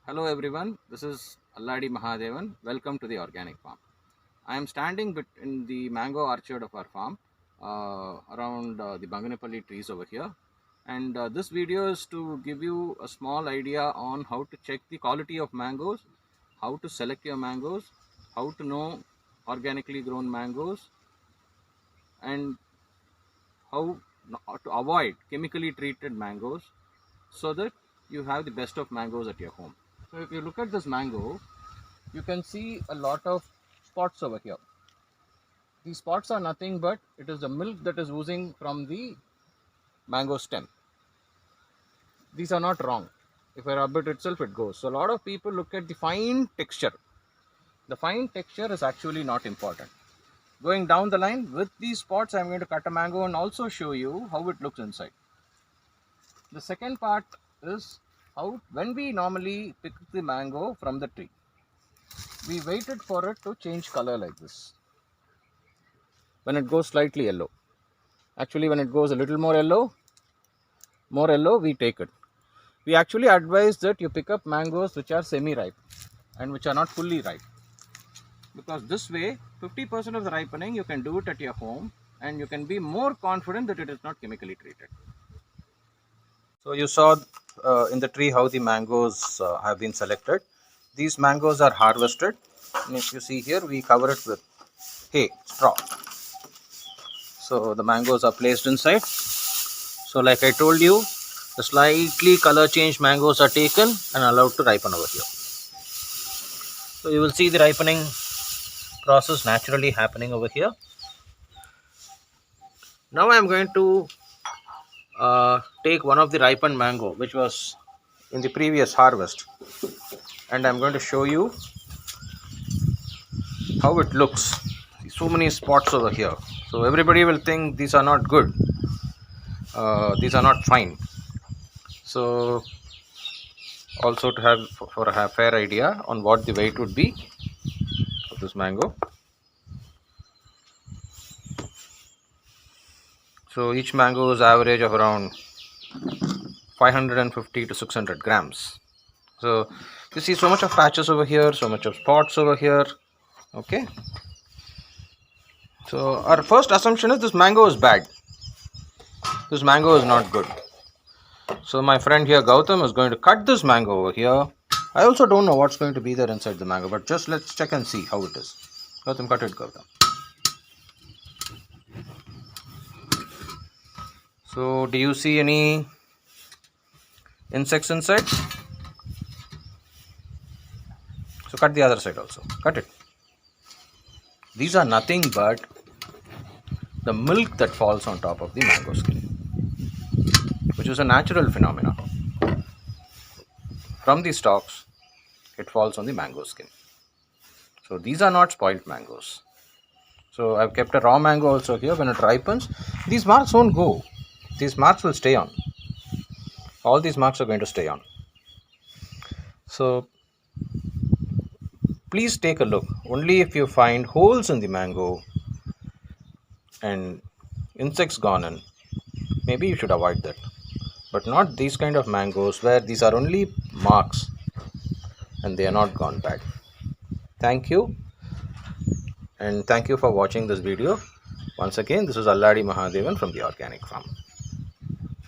Hello everyone, this is Alladi Mahadevan. Welcome to the organic farm. I am standing in the mango orchard of our farm around the Banganapalli trees over here. And this video is to give you a small idea on how to check the quality of mangoes, how to select your mangoes, how to know organically grown mangoes, and how to avoid chemically treated mangoes so that you have the best of mangoes at your home. So if you look at this mango, you can see a lot of spots over here. These spots are nothing but it is the milk that is oozing from the mango stem. These are not wrong. If I rub it itself, it goes. So a lot of people look at the fine texture. The fine texture is actually not important. Going down the line with these spots, I'm going to cut a mango and also show you how it looks inside. The second part is how when we normally pick the mango from the tree, we waited for it to change color like this. When it goes slightly yellow, actually when it goes a little more yellow, we take it. We actually advise that you pick up mangoes which are semi-ripe and which are not fully ripe, because this way 50% of the ripening you can do it at your home and you can be more confident that it is not chemically treated. So you saw in the tree how the mangoes have been selected. These mangoes are harvested, and if you see here, we cover it with hay, straw. So the mangoes are placed inside. So like I told you, the slightly color changed mangoes are taken and allowed to ripen over here. So you will see the ripening process naturally happening over here. Now I am going to take one of the ripened mango which was in the previous harvest, and I'm going to show you how it looks. So many spots over here, so everybody will think these are not good, these are not fine. So also to have for a fair idea on what the weight would be of this mango. So each mango is average of around 550 to 600 grams. So you see so much of patches over here, so much of spots over here. Okay, so our first assumption is this mango is bad, this mango is not good. So my friend here Gautam is going to cut this mango over here. I also don't know what's going to be there inside the mango, but just let's check and see how it is. Gautam, cut it, Gautam. So do you see any insects inside? So cut the other side also, cut it. These are nothing but the milk that falls on top of the mango skin, which is a natural phenomenon. From the stalks, it falls on the mango skin. So these are not spoiled mangoes. So I've kept a raw mango also here. When it ripens, these marks won't go. These marks will stay on. All these marks are going to stay on. So please take a look. Only if you find holes in the mango and insects gone in, maybe you should avoid that. But not these kind of mangoes where these are only marks and they are not gone bad. Thank you, and thank you for watching this video. Once again, this is Alladi Mahadevan from the Organic Farm.